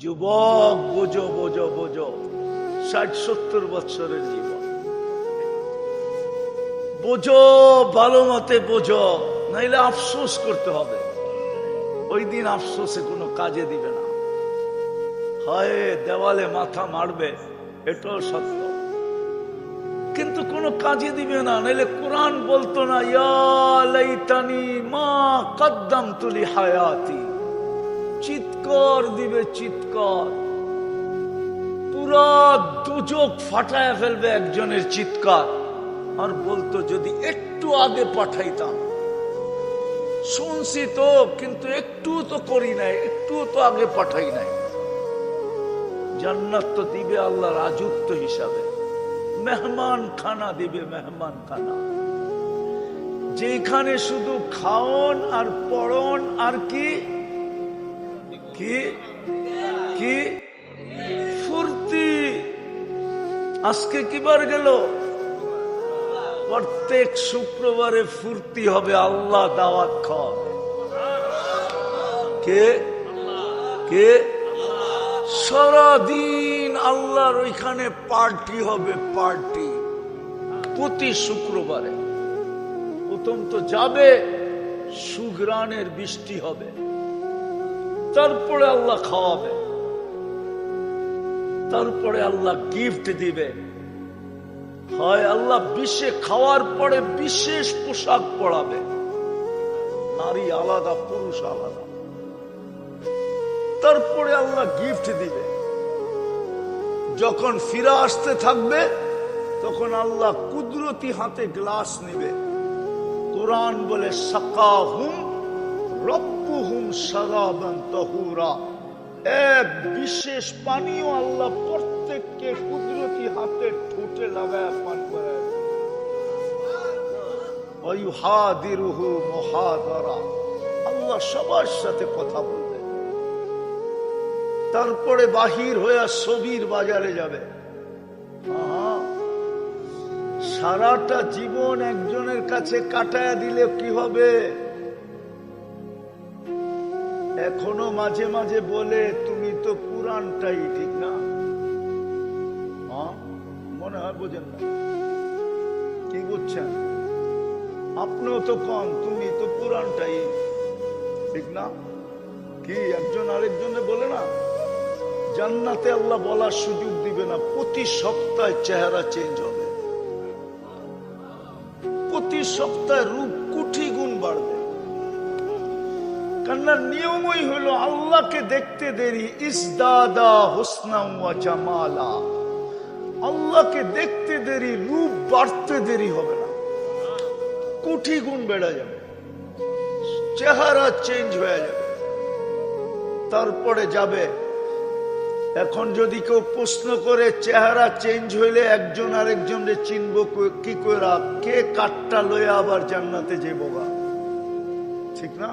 যুবক বোঝো বোঝো বোঝো, 60-70 বৎসরের জীবন বোঝো, ভালো মতে বোঝো, নাইলে আফসোস করতে হবে। ওই দিন আফসোসে কোনো কাজে দিবে না, হয় দেওয়ালে মাথা মারবে, এটাও সত্য, কিন্তু কোনো কাজে দিবে না। নাইলে কোরআন বলতো না, ইয়া লাইতানি মা কদ্দামতু লিহায়াতি, চিৎকার দিবে চিৎকার, পুরা দুজক ফাটায় ফেলবে একজনের চিৎকার, আর বলতো যদি একটু আগে পাঠাইতাম। শুনছি তো, কিন্তু একটু তো করি নাই, একটু তো আগে পাঠাই নাই। জান্নাত তো দিবে আল্লাহ রাজত্ব হিসাবে, মেহমান খানা দিবে, মেহমান খানা, যেখানে শুধু খাওন আর পড়ন আর কি কি কি ফুর্তি। আজকে কিবার গেল? প্রত্যেক শুক্রবারে ফুর্তি হবে, আল্লাহ দাওয়াত খাওয়াবে। কে কে? সারাদিন আল্লাহর ওইখানে পার্টি হবে, পার্টি প্রতি শুক্রবারে। প্রথম তো যাবে, সুঘ্রাণের বৃষ্টি হবে, তারপরে আল্লাহ খাওয়াবে, তারপরে আল্লাহ গিফট দিবে। হয় আল্লাহ খাওয়ার পরে বিশেষ পোশাক পরাবে, নারী আলাদা পুরুষ আলাদা, তারপরে আল্লাহ গিফট দিবে। যখন ফিরে আসতে থাকবে তখন আল্লাহ কুদরতি হাতে গ্লাস নিবে। কোরআন বলে সাকাহুম রব্বুহুম শারাবান তাহুরা, এক বিশেষ পানীয় আল্লাহ প্রত্যেককে কুদরতি হাতে ঠোঁটে লাগায় পান করায়। ওয়ায়ুহাদিরুহু মুহাদারা, আল্লাহ সবার সাথে কথা বলবে। তারপরে বাহির হয়ে ছবির বাজারে যাবে। সারাটা জীবন একজনের কাছে কাটায়া দিলে কি হবে? এখনো মাঝে মাঝে বলে, তুমি তো পুরানটাই, ঠিক না? মনে হয় বোঝেন না, কি বুঝছেন? আপনিও তো কন, তুমি তো পুরানটাই, ঠিক না? কি একজন আরেকজনে বলে না? জান্নাতে আল্লাহ বলার সুযোগ দিবে না, প্রতি সপ্তাহে চেহারা চেঞ্জ হবে, প্রতি সপ্তাহে রূপ কোটি গুণ বাড়বে। কারণ নিয়মই হলো আল্লাহকে দেখতে দেরি, ইসদাদা হুসনা ওয়া জামালা, আল্লাহকে দেখতে দেরি, রূপ বাড়তে দেরি হবে না, কোটি গুণ বেড়ে যাবে, চেহারা চেঞ্জ হয়ে যাবে। তারপরে যাবে। এখন যদি কেউ প্রশ্ন করে চেহারা চেঞ্জ হইলে একজন আরেকজনের চিনব কি করে? কে কাটটা লয়ে আবার জান্নাতে যে বোবা, ঠিক না?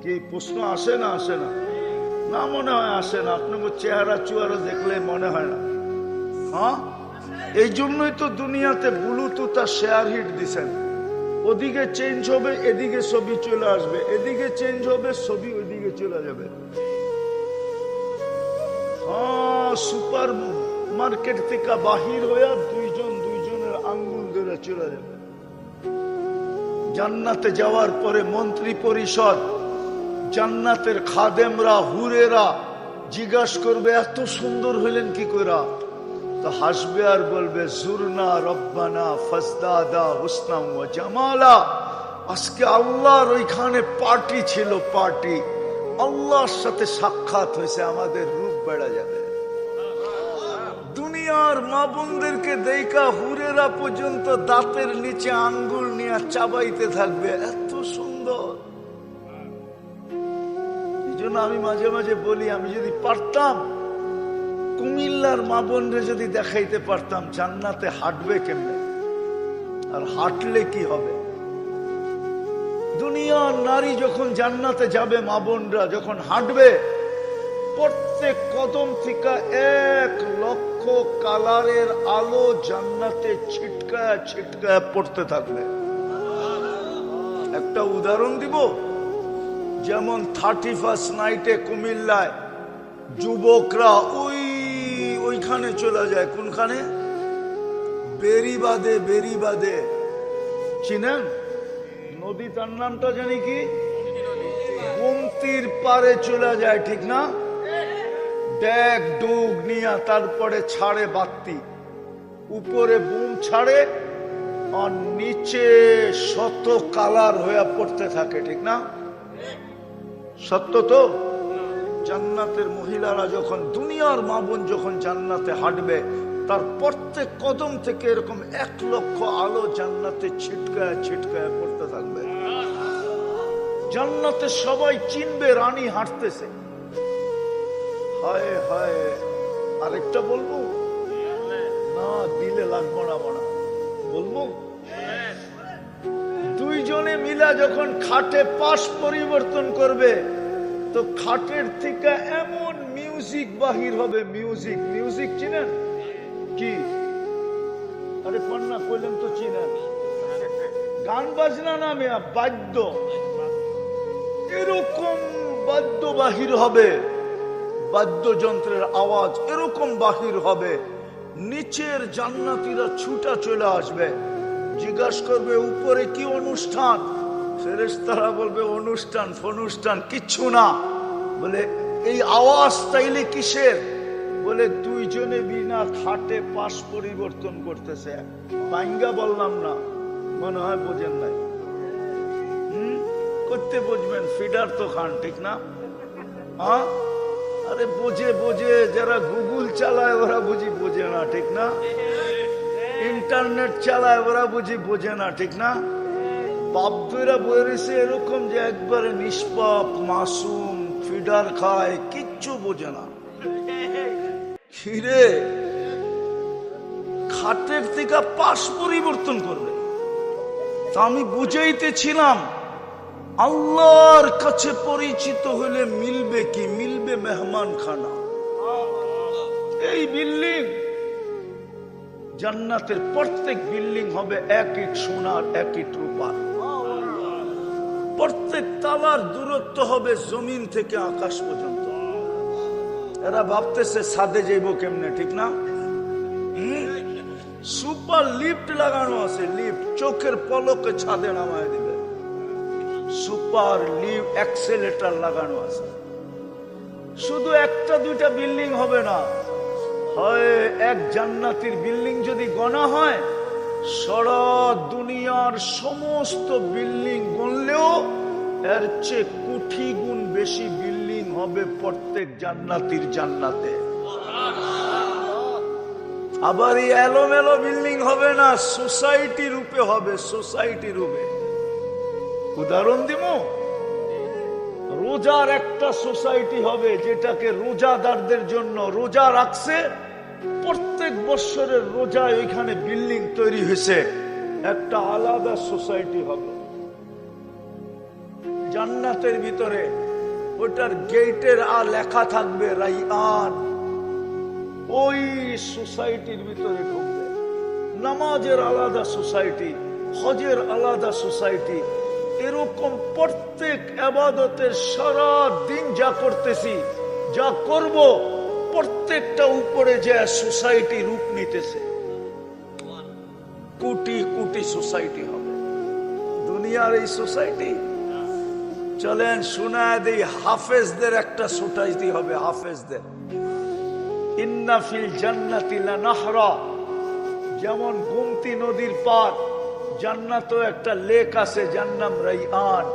কি প্রশ্ন আসে না? আসে না? না মনে হয় আসে না। আপনাকে চেহারা চুয়ারা দেখলে মনে হয় না? হ্যাঁ, এই জন্যই তো দুনিয়াতে ব্লুটুথ আর শেয়ার হিট দিছেন। ওদিকে চেঞ্জ হবে, এদিকে ছবি চলে আসবে, এদিকে চেঞ্জ হবে, ছবি ওইদিকে চলে যাবে। সুপার মার্কেট থেকে বাহির হয়ে দুইজনের আঙ্গুল ধরে চলে যাবে। জান্নাতে যাওয়ার পরে মন্ত্রী পরিষদ, জান্নাতের খাদেমরা, হুরেরা জিজ্ঞাসা করবে, এত সুন্দর হইলেন কি করে? তো হাসবে আর বলবে, জুরনা রব্বানা ফাজদাদা হুসনা ওয়া জামালা, আজকে আল্লাহর ওইখানে পার্টি ছিল, পার্টি, আল্লাহর সাথে সাক্ষাৎ হয়েছে, আমাদের রূপ বেড়ে যাবে। দুনিয়ার মা বোনদেরকে দেখা হুরেরা পর্যন্ত দাঁতের নিচে আঙ্গুল নিয়ে চাবাইতে থাকবে, এত সুন্দর। এই জন্য আমি মাঝে মাঝে বলি, আমি যদি পারতাম কুমিল্লার মা বোনরে যদি দেখাইতে পারতাম জান্নাতে হাঁটবে কেমনে, আর হাঁটলে কি হবে। দুনিয়ার নারী যখন জান্নাতে যাবে, মা বোনরা যখন হাঁটবে, প্রত্যেক কদম থেকে 1,00,000 কালারের আলো জান্নাতে ছিটকায় ছিটকায় পড়তে থাকবে। একটা উদাহরণ দিব, যেমন 31st নাইটে কুমিল্লায় যুবকরা ওইখানে চলে যায়। কোনখানে? বেরিবাদে। বেরিবাদে চিনেন? নদী, তার নামটা জানি কি? গোমতীর পারে চলে যায়, ঠিক না? ড্যাগ ডুগ নিয়া তারপরে ছাড়ে বাতি, উপরে বুম ছাড়ে আর নিচে শত কালার হয়ে পড়তে থাকে, ঠিক না? সত্য তো? জান্নাতের মহিলারা যখন, দুনিয়ার মা বোন যখন জান্নাতে হাঁটবে, তার প্রত্যেক কদম থেকে এরকম 1 লক্ষ আলো জান্নাতে ছিটকায় ছিটকায় পড়তে থাকবে। জান্নাতে সবাই চিনবে রানী হাঁটতেছে। হায় হায়, আরেকটা বলবো না? দিলে লাগবো না, বলবো? দুইজনে মিলা যখন খাটে পাশ পরিবর্তন করবে, তো খাটের থেকে এমন মিউজিক বাহির হবে। মিউজিক, মিউজিক চিনেন কি? আরে কন্যা কইলেন তো চিনেন। গান বাজনা নামে বাদ্য, এরকম বাদ্য বাহির হবে, বাদ্যযন্ত্রের আওয়াজ এরকম বাহির হবে, নিচের জান্নাতীরা ছুটা চলে আসবে, জিজ্ঞাসা করবে উপরে কি অনুষ্ঠান? ফেরেশতারা বলবে অনুষ্ঠান ফনুষ্ঠান কিচ্ছু না। বলে এই আওয়াজ তাইলে কিসের? বলে দুইজনে বিনা খাটে পাশ পরিবর্তন করতেছে। বাঙ্গা বললাম না, মনে হয় বোঝেন নাই। করতে বুঝবেন, ফিডার তো খান, ঠিক না? হ্যাঁ, আরে বোঝে বোঝে, যারা গুগল চালায় ওরা বুঝি বোঝে না, ঠিক না? ইন্টারনেট চালায় ওরা বুঝি বোঝে না, ঠিক না? বাপরা বলেছে এরকম যে একবারে নিষ্পাপ মাসুম, ফিডার খায়, কিচ্ছু বোঝে না। খিরে খাটের থেকে পাশ পরিবর্তন করবে। তা আমি বুঝাইতেছিলাম, আল্লাহর কাছে পরিচিত হলে মিলবে কি? মিলবে মেহমান খানা। এই বিল্ডিং, জান্নাতের প্রত্যেক বিল্ডিং হবে 1 ইট সোনার 1 ইট রূপার। প্রত্যেক তালার দূরত্ব হবে জমিন থেকে আকাশ পর্যন্ত। এরা ভাবতেছে ছাদে যাইব কেমনে, ঠিক না? সুপার লিফট লাগানো আছে, লিফট চোখের পলকে ছাদে নামায় দিবে। সুপার লিফট অ্যাক্সেলেটর লাগানো আছে। শুধু 1টা 2টা বিল্ডিং হবে না, হয় এক জান্নাতের বিল্ডিং যদি গণা হয়, সারা দুনিয়ার সমস্ত বিল্ডিং গণলেও এর চেয়ে কোটি গুণ বেশি বিল্ডিং হবে প্রত্যেক জান্নাতীর জান্নাতে। আবার এই এলোমেলো বিল্ডিং হবে না, সোসাইটি রূপে হবে, সোসাইটি রূপে। উদাহরণ দিব, রোজার একটা সোসাইটি হবে, যেটাকে রোজাদারদের জন্য রোজা রাখছে, প্রত্যেক বছরের রোজায় ওইখানে বিল্ডিং তৈরি হয়েছে, একটা আলাদা সোসাইটি হবে জান্নাতের ভিতরে। ওটার গেটের আর লেখা থাকবে রাইয়ান। ওই সোসাইটির ভিতরে ঢুকবে। নামাজের আলাদা সোসাইটি, হজের আলাদা সোসাইটি, এরকম প্রত্যেক ইবাদতের সারা দিন যা করতেছি, যা করব, প্রত্যেকটা উপরে যে সোসাইটি রূপ নিতেছে। কোটি কোটি সোসাইটি হবে দুনিয়ার এই সোসাইটি। চলেন শোনায় দেই, হাফেজদের একটা সোসাইটি হবে, হাফেজদের। ইন্না ফিল জান্নাতি লানাহরা, যেমন গোমতী নদীর পার, জান্নাতেও একটা লেক আছে যার নাম রাইয়ান।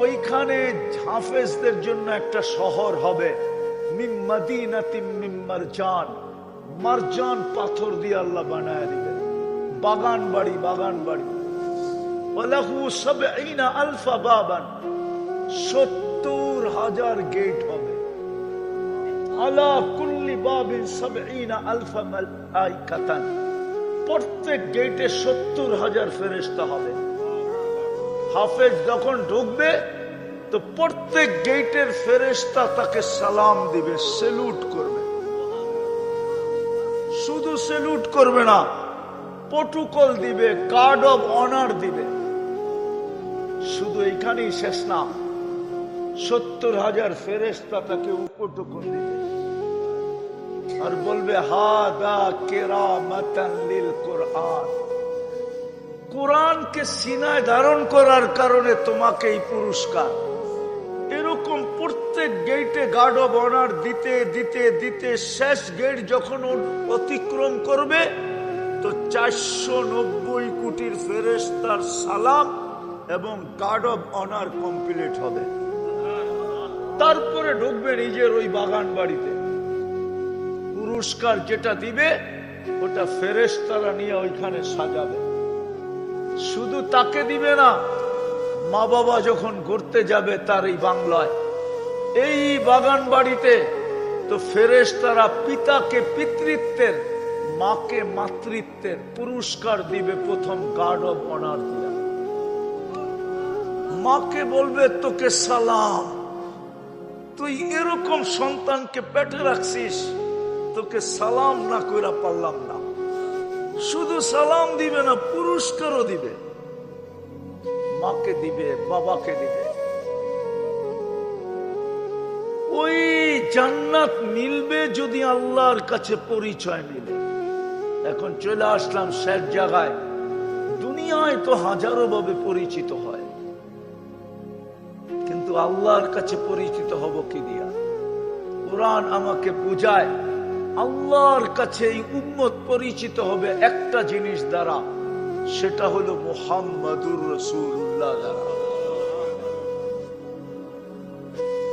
ওইখানে হাফেজদের জন্য একটা শহর হবে, মিন মদিনাতিন মিন মারজান, মারজান পাথর দিয়ে আল্লাহ বানায় দিবেন। বাগান বাড়ি, বাগান বাড়ি। ওয়ালাহু ৭০,০০০ বাবান, ৭০,০০০ গেট হবে। আলা কুল্লি বাবিন ৭০,০০০ মালাইকাতান, প্রত্যেক গেটে ৭০,০০০ ফেরেশতা হবে। হাফেজ যখন ঢুকবে তো প্রত্যেক গেটের ফেরেশতা তাকে সালাম দিবে, সেলুট করবে। শুধু সেলুট করবে না, প্রটোকল দিবে, গার্ড অব অনার দিবে। শুধু এখানেই শেষ না, 70,000 ফেরেশতা তাকে উপটকন দিবে আর বলবে হাদা কিরামাতান লিল কুরআন, কোরআনকে সিনায় ধারণ করার কারণে তোমাকে এই পুরস্কার। এরকম প্রত্যেক গেটে গার্ড অব অনার দিতে দিতে দিতে শেষ গেট যখন অতিক্রম করবে তো 490 কোটির ফেরেশতার সালাম এবং গার্ড অব অনার কমপ্লিট হবে। তারপরে ঢুকবে নিজের ওই বাগান বাড়িতে। পুরস্কার যেটা দিবে ওটা ফেরেশতারা নিয়ে ওইখানে সাজাবে। শুধু তাকে দিবে না, মা বাবা যখন ঘুরতে যাবে তার এই বাংলায়, এই বাগান বাড়িতে, তো ফেরেশতারা পিতাকে পিতৃত্বের, মাকে মাতৃত্বের পুরস্কার দিবে প্রথম গার্ড অব অনার দিয়া। মাকে বলবে তোকে সালাম, তুই এরকম সন্তানকে পেটে রাখছিস, তোকে সালাম না কইরা পারলাম না। শুধু সালাম দিবে না, পুরস্কারও দিবে। মাকে দিবে, বাবাকে দিবে। ওই জান্নাত মিলবে যদি আল্লাহর কাছে পরিচয় মিলে। এখন চলে আসলাম শেষ জায়গায়। দুনিয়ায় তো হাজারো ভাবে পরিচিত হয়, কিন্তু আল্লাহর কাছে পরিচিত হব কি দিয়া? কোরআন আমাকে বুঝায় আল্লাহর কাছে এই উম্মত পরিচিত হবে একটা জিনিস দ্বারা, সেটা হলো মুহাম্মাদুর রাসূলুল্লাহ দ্বারা।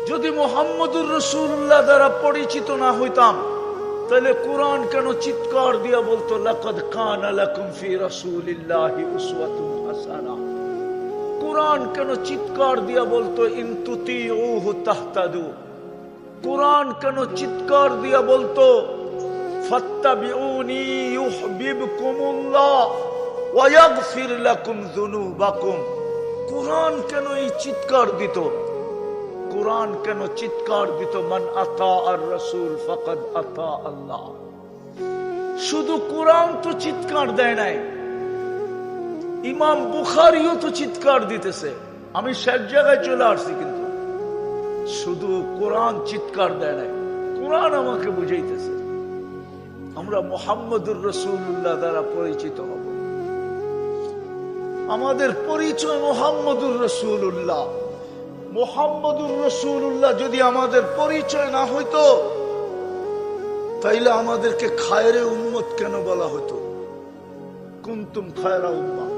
যদি মুহাম্মাদুর রাসূলুল্লাহ দ্বারা পরিচিত না হইতাম, তাহলে কোরআন কেন চিৎকার দিয়া বলতো লাকাদ কানা লাকুম ফি রাসূলিল্লাহি উসওয়াতুন হাসানাহ? কোরআন কেন চিৎকার দিয়া বলতো ইন তুতিউহু তাহতাদু? কোরআন কেন চিৎকার দিয়া বলতো ফাত্তাবিউনি ইউহিব্বুকুমুল্লাহ ওয়া ইয়াগফির লাকুম যুনুবাকুম? কোরআন কেন এই চিৎকার দিত? কোরআন কেন চিৎকার দিত মান আতা আর রাসূল ফাকাদ আতা আল্লাহ? শুধু কোরআন তো চিৎকার দেয় নাই, ইমাম বুখারীও তো চিৎকার দিতেছে। আমি শেষ জায়গায় চলে আসছি, কিন্তু শুধু কোরআন চিৎকার দেয় নাই, কোরআন আমাকে বুঝাইতেছে আমরা মুহাম্মদুর রাসূলুল্লাহ দ্বারা পরিচিত হব। আমাদের পরিচয় মুহাম্মদুর রাসূলুল্লাহ। মুহাম্মদুর রাসূলুল্লাহ যদি আমাদের পরিচয় না হইতো, তাইলে আমাদেরকে খায়রে উম্মত কেন বলা হতো? কুনতুম খায়রা উম্মাহ।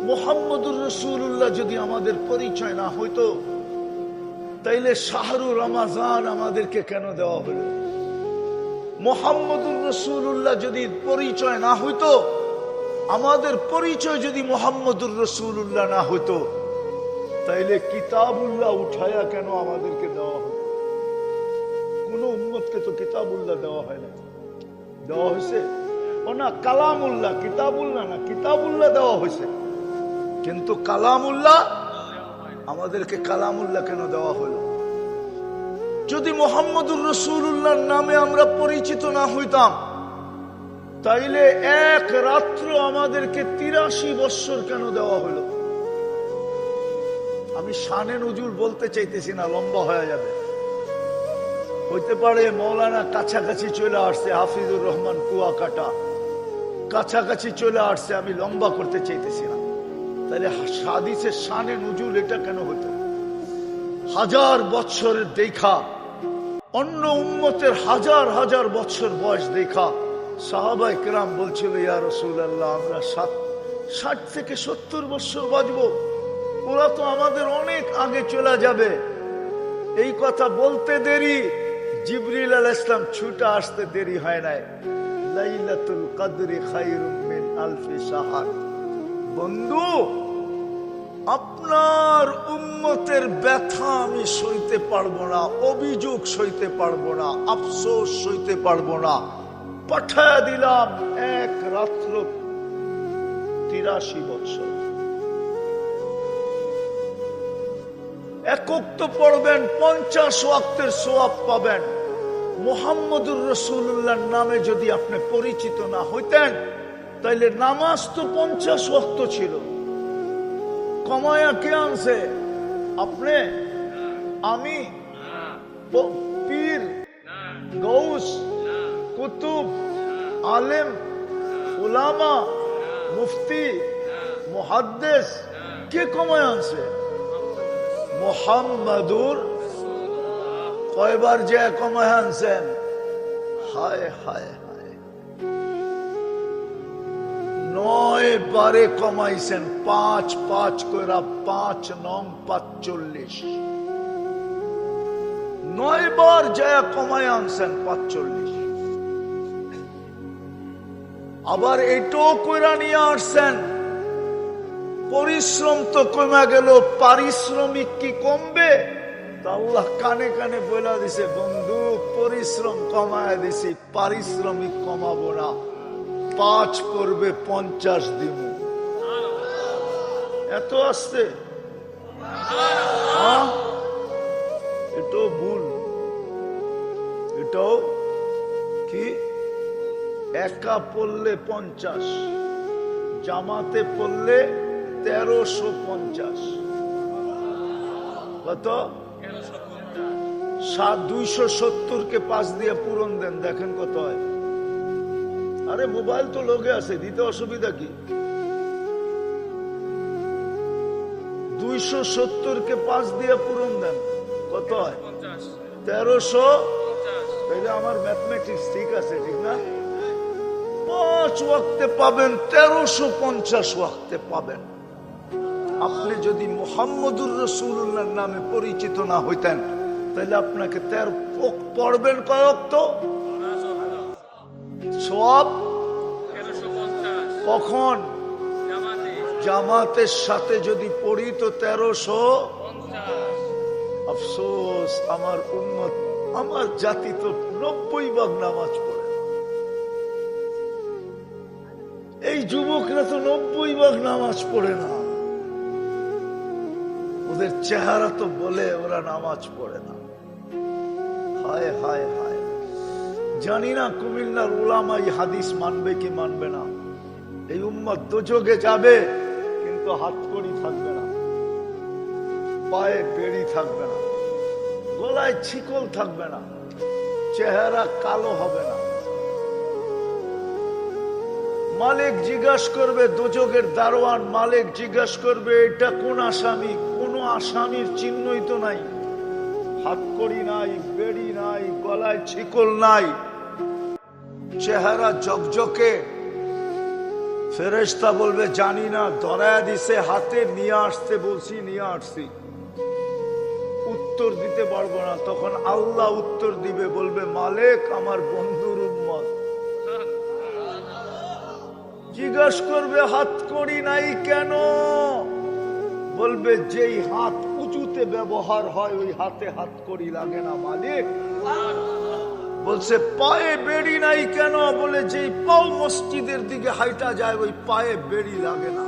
মুহাম্মদুর রাসূলুল্লাহ যদি আমাদের পরিচয় না হইতো, তাইলে শাহরু রমাজান আমাদেরকে কেন দেওয়া হলো? মুহাম্মদুর রাসূলুল্লাহ যদি পরিচয় না হইতো, আমাদের পরিচয় যদি মুহাম্মদুর রাসূলুল্লাহ না হইতো, তাইলে কিতাবুল্লাহ উঠায়া কেন আমাদেরকে দেওয়া হতো? কোন উম্মতকে তো কিতাবুল্লাহ দেওয়া হয় না। দেওয়া হয়েছে ও না কালামুল্লাহ, কিতাবুল্লাহ না, কিতাবুল্লাহ দেওয়া হয়েছে, কিন্তু কালামুল্লাহ আমাদেরকে কালামুল্লাহ কেন দেওয়া হলো? যদি মুহাম্মদুর রাসূলুল্লাহর নামে আমরা পরিচিত না হইতাম, তাইলে এক রাত্র আমাদেরকে 83 বৎসর কেন দেওয়া হলো? আমি শানে নুজুল বলতে চাইতেছি না, লম্বা হয়ে যাবে। হইতে পারে মৌলানা কাছাকাছি চলে আসছে, হাফিজুর রহমান কুয়াকাটা কাছাকাছি চলে আসছে, আমি লম্বা করতে চাইতেছি না। তাহলে হাদিসের শানে নুজুল এটা কেন হতো? হাজার বৎসরের দেখা, অন্য উম্মতের হাজার হাজার বৎসর বয়স দেখা সাহাবায়ে কেরাম বলছিল ইয়া রাসূলুল্লাহ আমরা 60 থেকে 70 বৎসর বাঁচবো, ওরা তো আমাদের অনেক আগে চলে যাবে। এই কথা বলতে দেরি, জিবরিল আলাইহিস সালাম ছুটে আসতে দেরি হয় নাই। লাইলাতুল কদরি খায়রুম মিন আলফি শাহর। বন্ধু, আপনার উম্মতের ব্যথা আমি সইতে পারবো না, অভিযোগ সইতে পারবো না, আফসোস সইতে পারবো না। পাঠায়া দিলাম এক রাত্র 83 বছর। একক তো পড়বেন, 50 ওয়াক্তের সওয়াব পাবেন। মুহাম্মদুর রাসূলুল্লাহর নামে যদি আপনি পরিচিত না হইতেন, তাইলে নামাজ তো 50 ওয়াক্ত ছিল, কমায়া কে আনছে? আপনি আমি পীর, গৌস, কুতুব, আলেম, উলামা, মুফতি, মুহাদ্দিস কে কমায় আনছে? মুহাম্মাদুর কয়বার যে কমায় আনছেন? হায় হায় হায়, 9 বারে কমাইছেন। 5 5 কইরা 5 নং 45, 9 বার যায় কমায় আনছেন 45। আবার এটাও কইরা নিয়ে আসছেন পরিশ্রম তো কমে গেল, পারিশ্রমিক কি কমবে? তা আল্লাহ কানে কানে বলে দিছে, বন্ধু পরিশ্রম কমায় দিছি, পারিশ্রমিক কমাবো না, 5 পড়বে 50 দিব। এত আসছে, এটাও ভুল। এটাও কি? একা পড়লে 50, জামাতে পড়লে 1350। কত? 270 কে 5 দিয়ে পূরণ দেন, দেখেন কত হয়। আরে মোবাইল তো লোকে আছে, দিতে অসুবিধা কি? 270 কে 5 দিয়ে পূরণ দেন, কত হয়? 1300। তাইলে আমার ম্যাথমেটিক্স ঠিক আছে, ঠিক না? 5 ওয়াক্তে পাবেন, 1350 ওয়াক্তে পাবেন। আপনি যদি মুহাম্মদুর রাসূলুল্লাহর নামে পরিচিত না হইতেন, তাহলে আপনাকে 13 পড়বেন কয় ওয়াক্ত? সব কখন? জামাতের সাথে যদি পড়ি তো 1350। আফসোস, আমার উম্মত, আমার জাতি তো 90 ভাগ নামাজ পড়ে। এই যুবকরা তো 90 ভাগ নামাজ পড়ে না। ওদের চেহারা তো বলে ওরা নামাজ পড়ে না। হায় হায় হায়, জানি না কুমিল্লার উলামা এই হাদিস মানবে কি মানবে না। এই উম্মত দোজখে যাবে, কিন্তু হাতকড়ি থাকবে না, পায়ে বেড়ি থাকবে না, গলায় ছিকল থাকবে না, চেহারা কালো হবে না। মালিক জিজ্ঞাসা করবে, দোজখের দারোয়ান মালিক জিজ্ঞাসা করবে, এটা কোন আসামি? কোন আসামির চিহ্নই তো নাই, হাতকড়ি নাই, বেড়ি নাই, গলায় ছিকল নাই, চেহারা জকজকে। ফেরেশতা বলবে, জানি না, ধরায়া দিছে হাতে, নিয়ে আসতে বলছি, নিয়ে আসছি, উত্তর দিতে পারবো না। তখন আল্লাহ উত্তর দিবে, বলবে, মালিক আমার বন্ধুর উম্মত। জিজ্ঞাসা করবে, হাত করি নাই কেন? বলবে, যেই হাত উঁচুতে ব্যবহার হয় ওই হাতে হাত করি লাগে না মালিক। বলছে, পায়ে বেড়ি নাই কেন? বলে, যেই পাও মসজিদের দিকে হাইটা যায় ওই পায়ে বেড়ি লাগে না।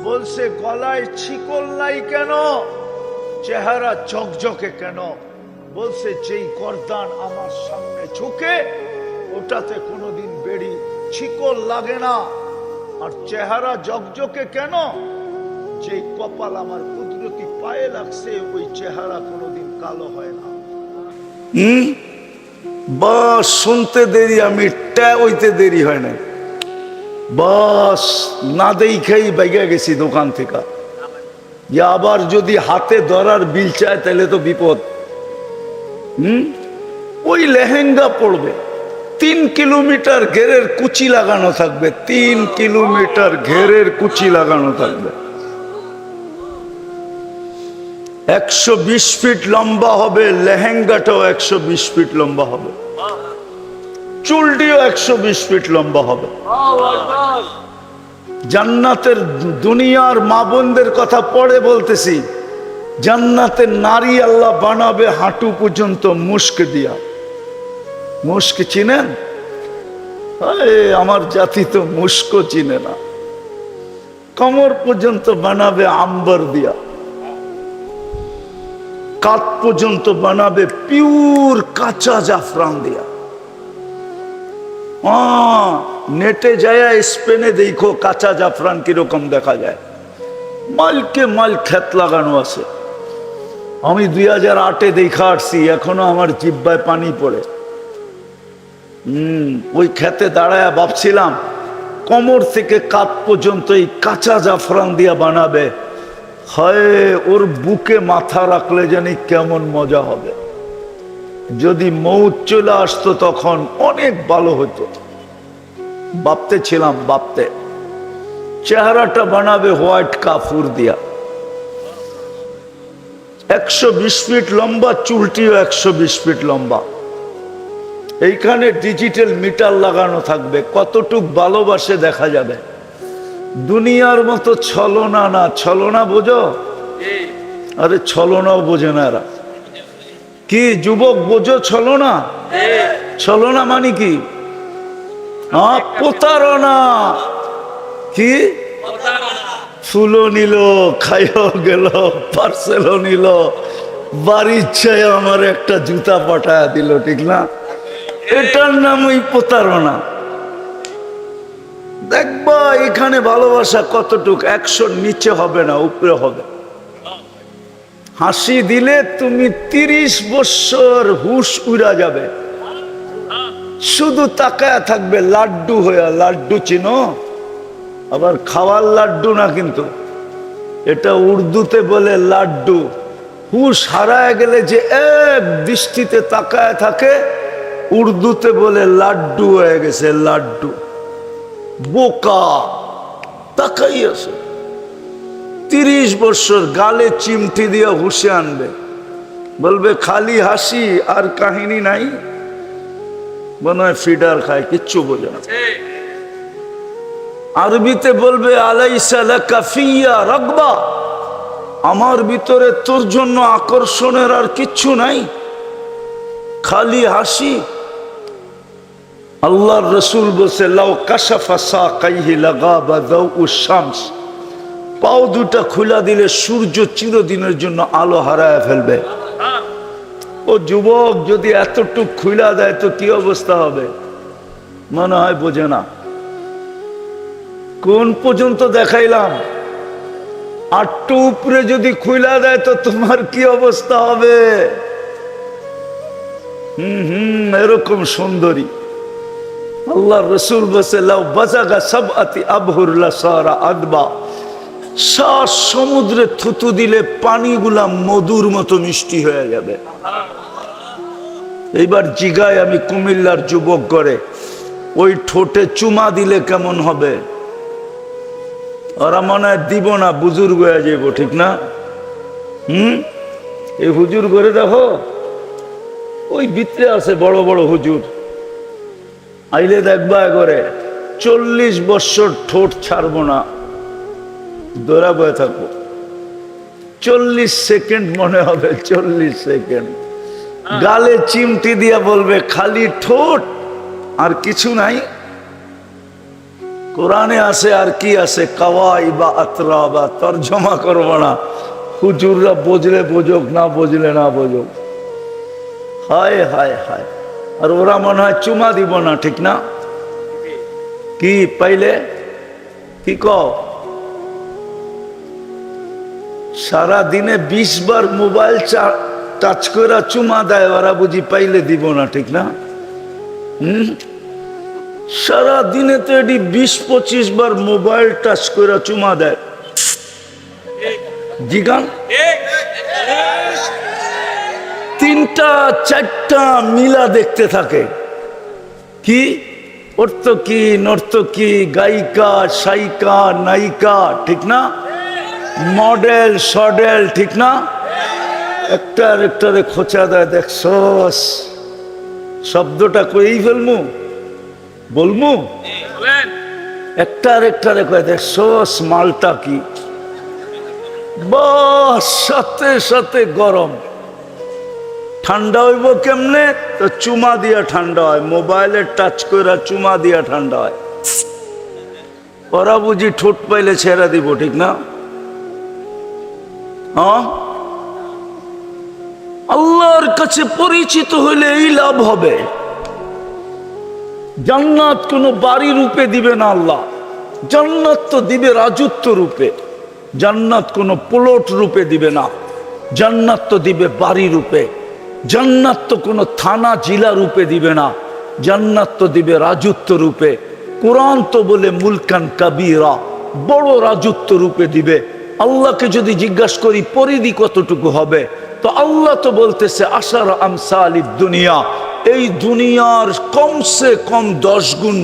বলছে, গলায় ছিকল নাই কেন? চেহারা ঝকঝকে কেন? বলছে, যেই গর্দান আমার সামনে ঝুঁকে ওটাতে কোনোদিন বেড়ি ছিকল লাগে না। আর চেহারা ঝকঝকে কেন? যেই কপাল আমার কুদরতি পায়ে লাগছে ওই চেহারা কোনোদিন কালো হয় না। বাস শুনতে দেরি, আমি হইতে দেরি হয় না, বাস না দেখাই বাইগা গেছি দোকান থেকে। আবার যদি হাতে ধরার বিল চায় তাহলে তো বিপদ। ওই লেহেঙ্গা পড়বে, 3 কিলোমিটার ঘেরের কুচি লাগানো থাকবে, 3 কিলোমিটার ঘেরের কুচি লাগানো থাকবে, 120 ফিট লম্বা হবে, লেহেঙ্গাটাও 120 ফিট লম্বা হবে, চুলটিও 120 ফিট লম্বা হবে। জান্নাতের দুনিয়ার মা বোনদের কথা পরে বলতেছি, জান্নাতের নারী আল্লাহ বানাবে হাঁটু পর্যন্ত মুস্ক দিয়া। মুস্ক চিনেন? আমার জাতি তো মুস্ক চিনে না। কোমর পর্যন্ত বানাবে আম্বর দিয়া, কাত পর্যন্ত বানাবে পিওর কাঁচা জাফরান দিয়া। নেটে যায় স্পেনে দেখো কাঁচা জাফরান কিরকম দেখা যায়, মালকে মাল ক্ষেত লাগানো আছে। আমি 2008-এ দেখা আসছি, এখনো আমার জিহ্বায় পানি পড়ে। ওই খেতে দাঁড়ায় ভাবছিলাম কোমর থেকে কাঁধ পর্যন্ত এই কাঁচা জাফরান দিয়া বানাবে, হয় ওর বুকে মাথা রাখলে জানি কেমন মজা হবে। যদি মৌত চলে আসতো তখন অনেক ভালো হতো। ভাবতে ছিলাম, ভাবতে চেহারাটা বানাবে হোয়াইট কাফুর দিয়া, 120 ফিট লম্বা, চুলটিও 120 ফিট লম্বা। এইখানে ডিজিটাল মিটার লাগানো থাকবে, কতটুক ভালোবাসে দেখা যাবে। দুনিয়ার মতো ছলনা না, ছলনা বোঝো? আরে ছলনাও বোঝে না এরা। কি যুবক বোঝো ছলনা? ছলনা মানে কি? প্রতারণা। কি ফুলও নিল, খাইও গেল, পার্সেলও নিল, বাড়ির চাই আমার একটা জুতা পাঠায় দিল, ঠিক না? এটার নামই প্রতারণা। দেখবা এখানে ভালোবাসা কতটুক, 100-র নিচে হবে না, উপরে হবে। হাসি দিলে তুমি 30 বছর হুশ উড়া যাবে, শুধু তাকায় থাকবে লাড্ডু হয়ে। লাড্ডু চিনো? আবার খাওয়ার লাড্ডু না কিন্তু, এটা উর্দুতে বলে লাড্ডু। হুশ হারায় গেলে যে এক দৃষ্টিতে তাকায় থাকে, উর্দুতে বলে লাড্ডু হয়ে গেছে, লাড্ডু। বোকা তাকাই আছে, 30 বছর গালে চিমটি দিয়ে হুশে আনবে, বলবে খালি হাসি আর কাহিনী নাই, মনে হয় ফিডার খায়, কিচ্ছু বোঝে না। আরবিতে বলবে আলাইসা লাকা ফিয়া রাগবা, আমার ভিতরে তোর জন্য আকর্ষণের আর কিচ্ছু নাই, খালি হাসি। আল্লাহর রাসূল বলছে লাউ কাশাফা সাকাইহি লাগাবা দাউউশ শামস, পাও দুটা খুলা দিলে সূর্য চিরদিনের জন্য আলো হারায় ফেলবে। ও যুবক যদি এতটুক খুলা দেয় তো কি অবস্থা হবে? মনে হয় বোঝে না। কোন পর্যন্ত দেখাইলাম? আটটু উপরে যদি খুলা দেয় তো তোমার কি অবস্থা হবে? এরকম সুন্দরী। আল্লাহ রসুল বসে লাউ বাজাগা সাবআতি আবহুর লাসারা আদবা, 7 সমুদ্রে থুতু দিলে পানিগুলা মধুর মতো মিষ্টি হয়ে যাবে। এইবার জিগায় আমি কুমিল্লার যুবক করে, ওই ঠোঁটে চুমা দিলে কেমন হবে? ওরা মনে হয় দিব না, বুজুর্গ হয়ে যাবো, ঠিক না? এই হুজুর করে দেখো, ওই ভিতরে আছে বড় বড় হুজুর, আইলে দেখবা করে 40 বছর ঠোঁট ছাড়বো না, দৌড়া বয়ে থাকবো। 40 সেকেন্ড মনে হবে, 40 সেকেন্ড গালে চিমটি দিয়া বলবে খালি ঠোঁট আর কিছু নাই। কোরআনে আছে আর কি আছে, কাওয়াই বা আতরা বা তর্জমা করবো না, হুজুররা বুঝলে বুঝুক, না বুঝলে না বুঝুক। হায় হায় হায়। আর ওরা মনে হয় চুমা দিব না, ঠিক না? কি পাইলে কি কও? সারা দিনে 20 বার মোবাইল টাচ করে চুমা দেয়, ওরা বুঝি পাইলে দিব না, ঠিক না? সারা দিনে তো এটি 20-25 বার মোবাইল টাচ করে চুমা দেয়। জিগান 3টা-4টা মিলা দেখতে থাকে। কি অর্থকি, নর্তকী, গায়িকা, সাইকা, নায়িকা, ঠিক না? মডেল, সডেল, ঠিক না? একটার একটারে খোঁচা দেয়। দেখছস শব্দটা কই ফেলমু, বলমু? একটার একটারে কয়ে দেখছস মালটা কি, বাস সাথে সাথে গরম। ঠান্ডা হইব কেমনে? তো চুমা দিয়া ঠান্ডা হয়, মোবাইলে টাচ করে চুমা দিয়া ঠান্ডা হয়। ওরা বুঝি ঠোঁট পাইলে ছেড়া দিব, ঠিক না? হ্যাঁ, আল্লাহর কাছে পরিচিত হইলে এই লাভ হবে। জান্নাত কোন বাড়ি রূপে দিবে না আল্লাহ, জান্নাত তো দিবে রাজত্ব রূপে। জান্নাত কোন প্লট রূপে দিবে না। জান্নাত তো দিবে বাড়ি রূপে, জান্নাত তো কোনো থানা জেলা রূপে দিবে না, জান্নাত তো দিবে রাজত্ব রূপে। কোরআন তো বলে মুলকান কাবীরা, বড় রাজত্ব রূপে দিবে। আল্লাহকে যদি জিজ্ঞাসা করি পরিধি কতটুকু হবে, তো আল্লাহ তো বলতেছে আশার আমসালিদ দুনিয়া, এই দুনিয়ার কমসে কম 10 গুণ